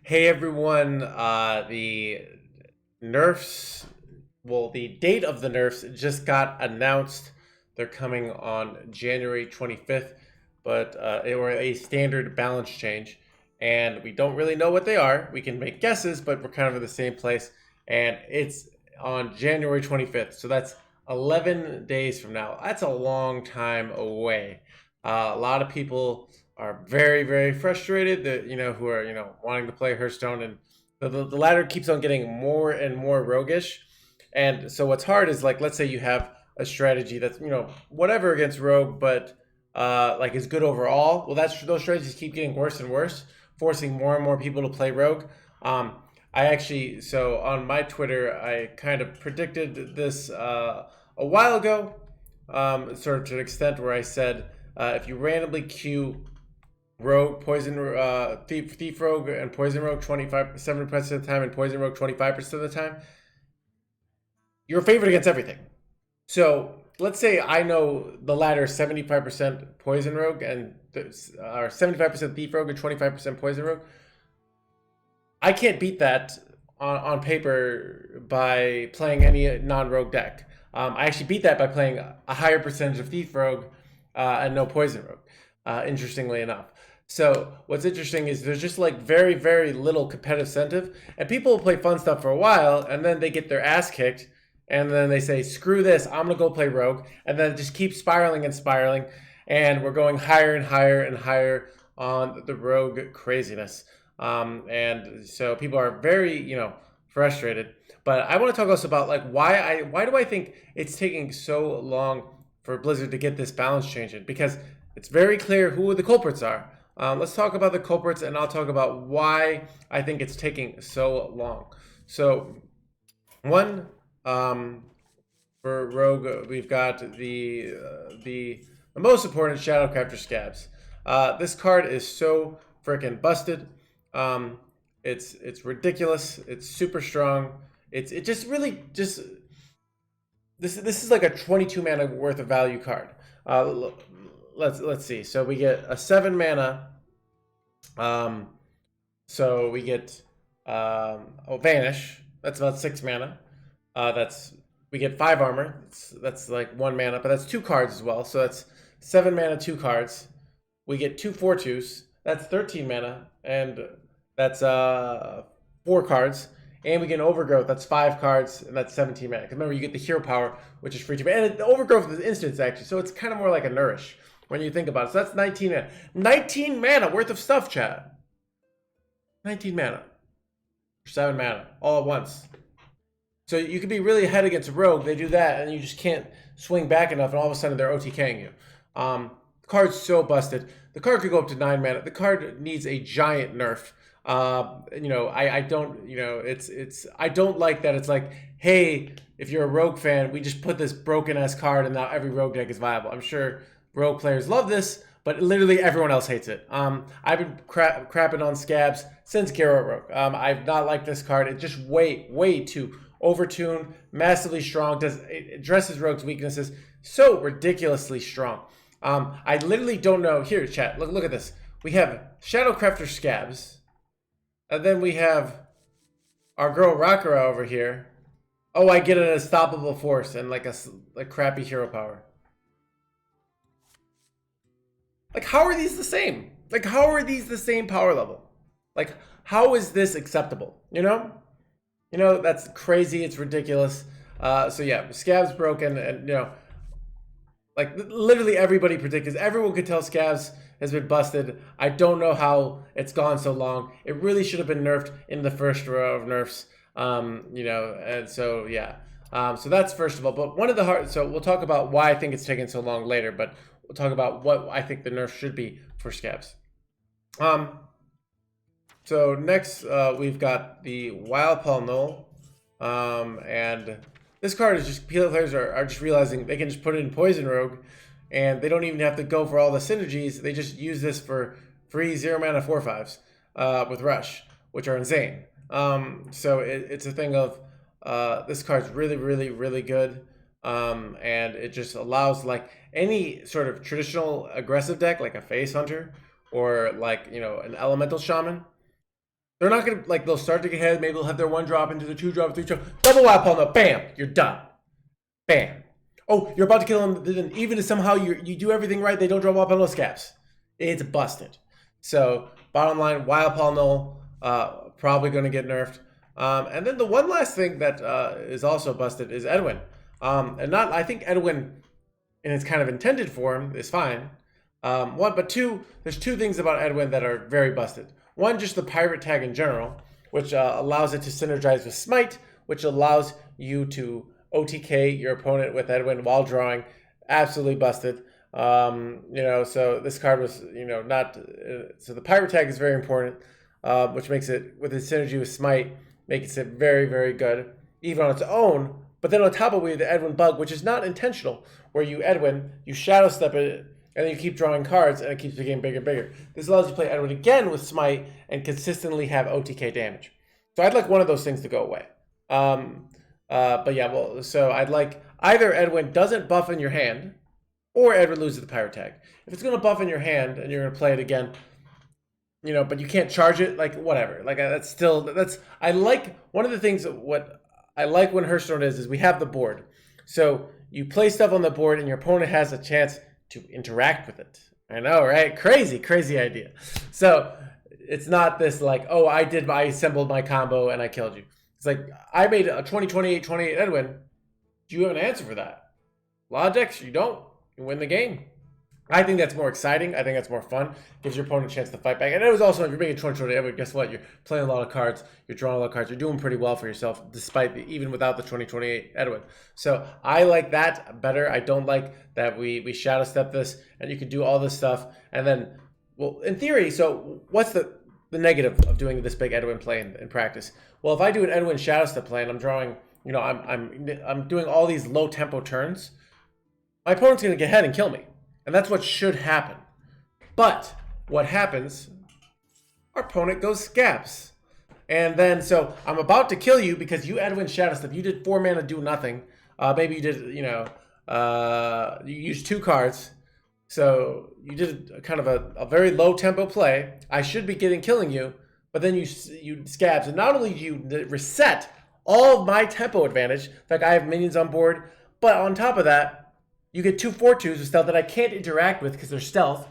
Hey everyone, the nerfs, the date of the nerfs just got announced. They're coming on January 25th, but they were a standard balance change, and we don't really know what they are. We can make guesses, but we're kind of in the same place, and it's on January 25th, so that's 11 days from now. That's a long time away. A lot of people are very, very frustrated that, who are, wanting to play Hearthstone, and the ladder keeps on getting more and more roguish. And so what's hard is, like, let's say you have a strategy that's, whatever against rogue, but like is good overall. Well, those strategies keep getting worse and worse, forcing more and more people to play rogue. I actually, so on my Twitter, I kind of predicted this a while ago, sort of to an extent where I said, if you randomly queue rogue, poison, thief rogue, and poison rogue 70% of the time, and poison rogue 25% of the time, you're favored against everything. So let's say I know the ladder is 75% poison rogue and or 75% thief rogue and 25% poison rogue. I can't beat that on paper by playing any non-rogue deck. I actually beat that by playing a higher percentage of thief rogue and no poison rogue. Interestingly enough. So what's interesting is there's just like very, very little competitive incentive, and people will play fun stuff for a while, and then they get their ass kicked, and then they say, screw this, I'm gonna go play rogue, and then it just keeps spiraling and spiraling, and we're going higher and higher and higher on the rogue craziness. And so people are very, frustrated. But I want to talk also about like why do I think it's taking so long for Blizzard to get this balance change in? Because it's very clear who the culprits are. Let's talk about the culprits, and I'll talk about why I think it's taking so long. So, one, for Rogue, we've got the most important Shadowcrafter Scavs. This card is so freaking busted. It's ridiculous. It's super strong. It just really just this is like a 22 mana worth of value card. Let's see. So we get a 7 mana. So we get Vanish. That's about 6 mana. We get 5 armor. That's like 1 mana, but that's 2 cards as well. So that's 7 mana, 2 cards. We get 2 4/2s. That's 13 mana, and that's 4 cards. And we get an Overgrowth. That's 5 cards, and that's 17 mana. Because remember, you get the Hero Power, which is free to and the Overgrowth is instants actually, so it's kind of more like a Nourish when you think about it. So that's 19 mana. 19 mana worth of stuff, chat. 19 mana. 7 mana, all at once. So you could be really ahead against a rogue. They do that, and you just can't swing back enough, and all of a sudden they're OTKing you. The card's so busted. The card could go up to 9 mana. The card needs a giant nerf. I don't, I don't like that. It's like, hey, if you're a rogue fan, we just put this broken ass card, and now every rogue deck is viable. I'm sure rogue players love this, but literally everyone else hates it. I've been crapping on Scavs since Garrote Rogue. I've not liked this card. It's just way too overtuned, massively strong. It addresses rogue's weaknesses so ridiculously strong. I literally don't know. Here, chat, look at this. We have Shadowcrafter Scavs, and then we have our girl Rakura over here. Oh, I get an unstoppable force and like a crappy hero power. Like, how are these the same? Like, how are these the same power level? Like, how is this acceptable? That's crazy. It's ridiculous. So yeah, Scavs broken, and like literally everybody predicted. Everyone could tell Scavs has been busted. I don't know how it's gone so long. It really should have been nerfed in the first row of nerfs. And so yeah. So that's first of all. But one of the hard. So we'll talk about why I think it's taken so long later. But we'll talk about what I think the nerf should be for Scavs. So next, we've got the Wild Paw Null, and this card is just, players are just realizing they can just put it in Poison Rogue, and they don't even have to go for all the synergies. They just use this for free 0 mana 4/5s with Rush, which are insane. So it's a thing of this card's really good, and it just allows like any sort of traditional aggressive deck, like a Face Hunter or like an Elemental Shaman. They're not gonna like they'll start to get ahead. Maybe they'll have their 1 drop into the 2 drop, 3 drop, double wild palm. No, bam, you're done. Bam. Oh, you're about to kill them. Then even if somehow you do everything right, they don't draw wild palm no scabs. It's busted. So bottom line, wild palm null probably going to get nerfed. And then the one last thing that is also busted is Edwin. And not I think Edwin in its kind of intended form is fine. One, but two, there's 2 things about Edwin that are very busted. One, just the pirate tag in general, which allows it to synergize with Smite, which allows you to OTK your opponent with Edwin while drawing. Absolutely busted. So this card was, not. So the pirate tag is very important, which makes it, with its synergy with Smite, makes it very, very good, even on its own. But then on top of it, the Edwin bug, which is not intentional, where you Edwin, you shadow step it, and then you keep drawing cards, and it keeps getting bigger and bigger. This allows you to play Edwin again with Smite and consistently have OTK damage. So I'd like one of those things to go away. But yeah, well, so I'd like either Edwin doesn't buff in your hand, or Edwin loses the pirate tag. If it's going to buff in your hand and you're going to play it again, but you can't charge it, like whatever. Like I like one of the things what I like when Hearthstone is we have the board. So you play stuff on the board and your opponent has a chance to interact with it. I know, right? Crazy idea. So it's not this like, oh, I assembled my combo and I killed you. It's like, I made a 20-28 Edwin. Do you have an answer for that? A lot of decks, you don't. You win the game. I think that's more exciting. I think that's more fun. Gives your opponent a chance to fight back. And it was also, if you're making 20-28 Edwin, guess what? You're playing a lot of cards. You're drawing a lot of cards. You're doing pretty well for yourself, even without the 20-28 Edwin. So I like that better. I don't like that we shadow step this and you can do all this stuff. And then, well, in theory, so what's the negative of doing this big Edwin play in practice? Well, if I do an Edwin shadow step play and I'm drawing, I'm doing all these low tempo turns, my opponent's going to get ahead and kill me. And that's what should happen. But what happens, our opponent goes Scavs. And then, so I'm about to kill you because you Edwin shadow step. You did 4 mana, do nothing. Maybe you did, you used 2 cards. So you did kind of a very low tempo play. I should be killing you, but then you Scavs. And not only do you reset all of my tempo advantage, like I have minions on board, but on top of that, you get 2 4/2s with stealth that I can't interact with because they're stealth.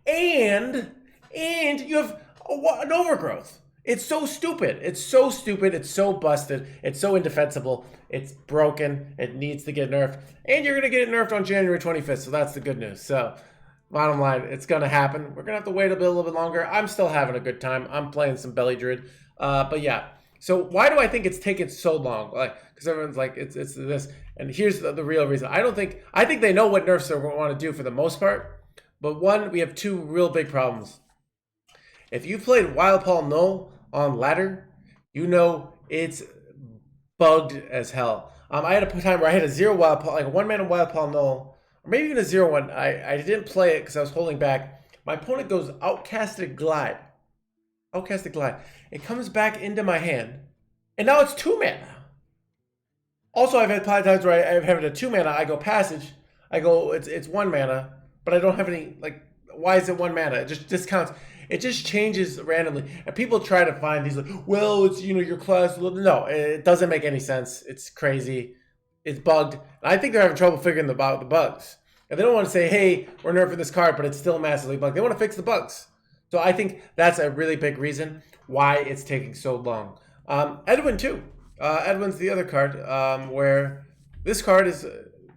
And you have an overgrowth. It's so stupid. It's so stupid. It's so busted. It's so indefensible. It's broken. It needs to get nerfed. And you're going to get it nerfed on January 25th. So that's the good news. So bottom line, it's going to happen. We're going to have to wait a little bit longer. I'm still having a good time. I'm playing some Belly Druid. But yeah. So why do I think it's taken so long? Like, because everyone's like, it's this. And here's the real reason. I think they know what nerfs they're going to want to do for the most part. But one, we have 2 real big problems. If you played Wild Paul Null on ladder, you know it's bugged as hell. I had a time where I had a 0 Wild Paul, like a 1 mana Wild Paul Null, or maybe even a 0/1. I didn't play it because I was holding back. My opponent goes Outcasted Glide. Outcasted Glide. It comes back into my hand, and now it's 2 mana. Also, I've had times where I've had a 2 mana, I go Passage, I go, it's 1 mana, but I don't have any, like, why is it 1 mana? It just discounts. It just changes randomly. And people try to find these, like, well, it's, your class. No, it doesn't make any sense. It's crazy. It's bugged. And I think they're having trouble figuring out the bugs. And they don't want to say, hey, we're nerfing this card, but it's still massively bugged. They want to fix the bugs. So I think that's a really big reason why it's taking so long. Edwin, too. Edwin's the other card where this card is,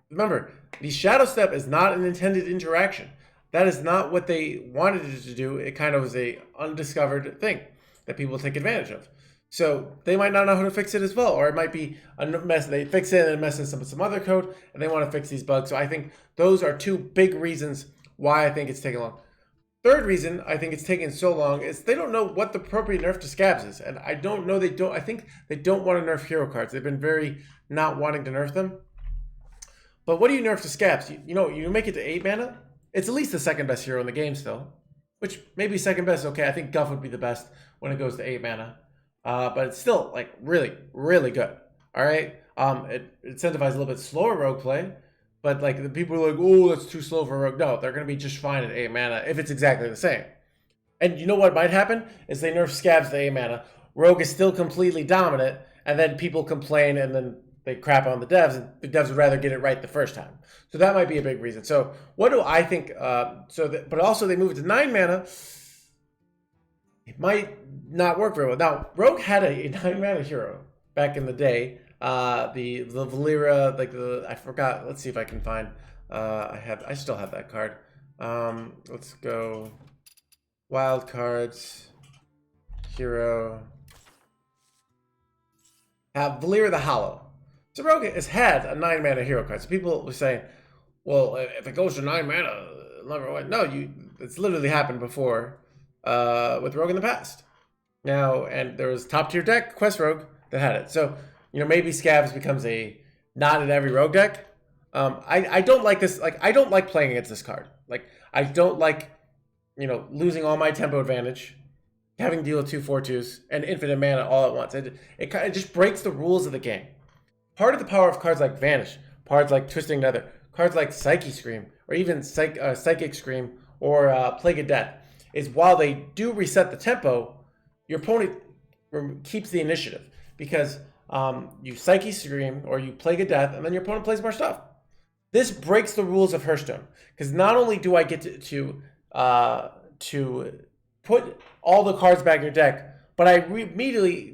remember, the Shadow Step is not an intended interaction. That is not what they wanted it to do. It kind of was a undiscovered thing that people take advantage of. So they might not know how to fix it as well, or it might be a mess. They fix it and mess with some other code, and they want to fix these bugs. So I think those are 2 big reasons why I think it's taking long. Third reason I think it's taking so long is they don't know what the appropriate nerf to Scavs is. And I don't know, I think they don't want to nerf hero cards. They've been very not wanting to nerf them. But what do you nerf to Scavs? You make it to 8 mana. It's at least the 2nd best hero in the game still. Which maybe 2nd best, okay. I think Guff would be the best when it goes to 8 mana. But it's still like really, really good. All right. It incentivizes a little bit slower rogue play. But like the people are like, oh, that's too slow for rogue. No, they're going to be just fine at 8 mana if it's exactly the same. And you know what might happen is they nerf Scavs to 8 mana. Rogue is still completely dominant, and then people complain, and then they crap on the devs, and the devs would rather get it right the first time. So that might be a big reason. So what do I think? But also they move it to 9 mana. It might not work very well. Now, Rogue had a 9 mana hero back in the day. The Valera, like I forgot. Let's see if I can find. I still have that card. Let's go. Wild cards, hero. Have Valera the Hollow. So Rogue has had a 9 mana hero card. So people were saying, well, if it goes to 9 mana, never win. No, it's literally happened before with Rogue in the past. Now, and there was top tier deck, Quest Rogue, that had it. So, maybe Scavs becomes a not in every Rogue deck. I don't like this. Like, I don't like playing against this card. Like, I don't like losing all my tempo advantage, having to deal with 2 4/2s and infinite mana all at once. It just breaks the rules of the game. Part of the power of cards like Vanish, cards like Twisting Nether, cards like Psyche Scream, or even Psychic Scream or Plague of Death, is while they do reset the tempo, your opponent keeps the initiative because you Psyche Scream or you Plague of Death, and then your opponent plays more stuff. This breaks the rules of Hearthstone because not only do I get to put all the cards back in your deck, but I immediately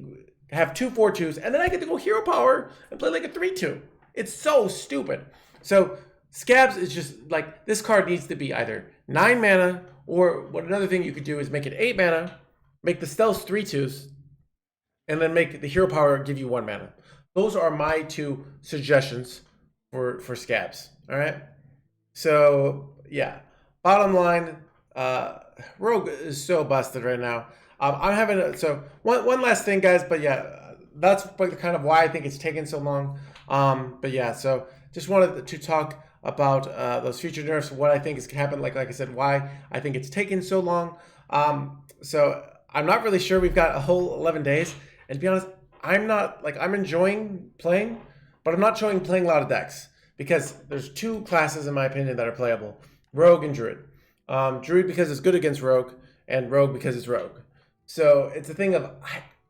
have 2 4/2s, and then I get to go hero power and play like a 3/2. It's so stupid. So Scavs is just like, this card needs to be either 9 mana, or what another thing you could do is make it 8 mana, make the stealth 3/2s, and then make the hero power give you 1 mana. Those are my 2 suggestions for Scavs. All right. So yeah, bottom line, Rogue is so busted right now. I'm having so one last thing, guys. But yeah, that's kind of why I think it's taken so long. But yeah, so just wanted to talk about those future nerfs, what I think is gonna happen. Like I said, why I think it's taken so long. So I'm not really sure. We've got a whole 11 days, and to be honest, I'm enjoying playing, but I'm not enjoying playing a lot of decks because there's 2 classes in my opinion that are playable: Rogue and Druid. Druid because it's good against Rogue, and Rogue because it's Rogue. So it's a thing of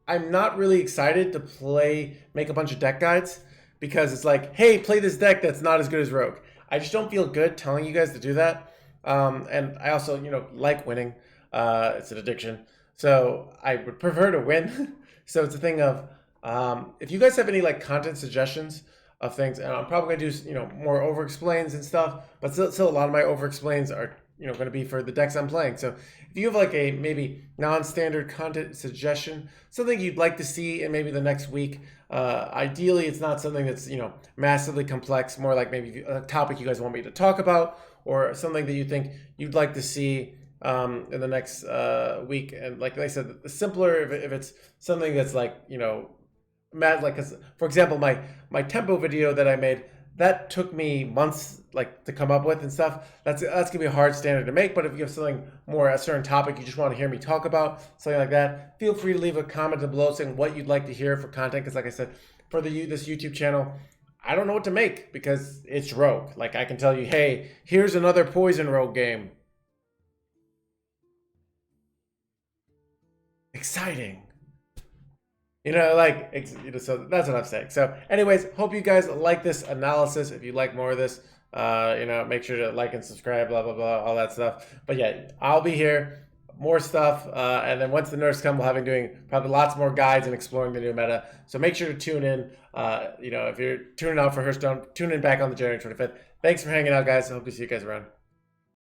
I'm not really excited to make a bunch of deck guides because it's like, hey, play this deck that's not as good as Rogue. I just don't feel good telling you guys to do that. And I also, like winning. It's an addiction. So I would prefer to win. So it's a thing of if you guys have any content suggestions of things, and I'm probably gonna do more over explains and stuff, but still a lot of my over explains are going to be for the decks I'm playing. So if you have a maybe non-standard content suggestion, something you'd like to see in maybe the next week, ideally it's not something that's massively complex, more like maybe a topic you guys want me to talk about, or something that you think you'd like to see in the next week. And like I said, the simpler, if it's something that's for example, my tempo video that I made, that took me months to come up with and stuff. That's gonna be a hard standard to make. But if you have something more, a certain topic you just want to hear me talk about, something like that, feel free to leave a comment below saying what you'd like to hear for content. Because like I said, for this YouTube channel, I don't know what to make because it's Rogue. Like I can tell you, hey, here's another Poison Rogue game. Exciting. So that's what I'm saying. So anyways, hope you guys like this analysis. If you like more of this, make sure to like and subscribe, blah, blah, blah, all that stuff. But yeah, I'll be here, more stuff. And then once the nerfs come, we'll have doing probably lots more guides and exploring the new meta. So make sure to tune in. If you're tuning out for Hearthstone, tune in back on the January 25th. Thanks for hanging out, guys. I hope to see you guys around.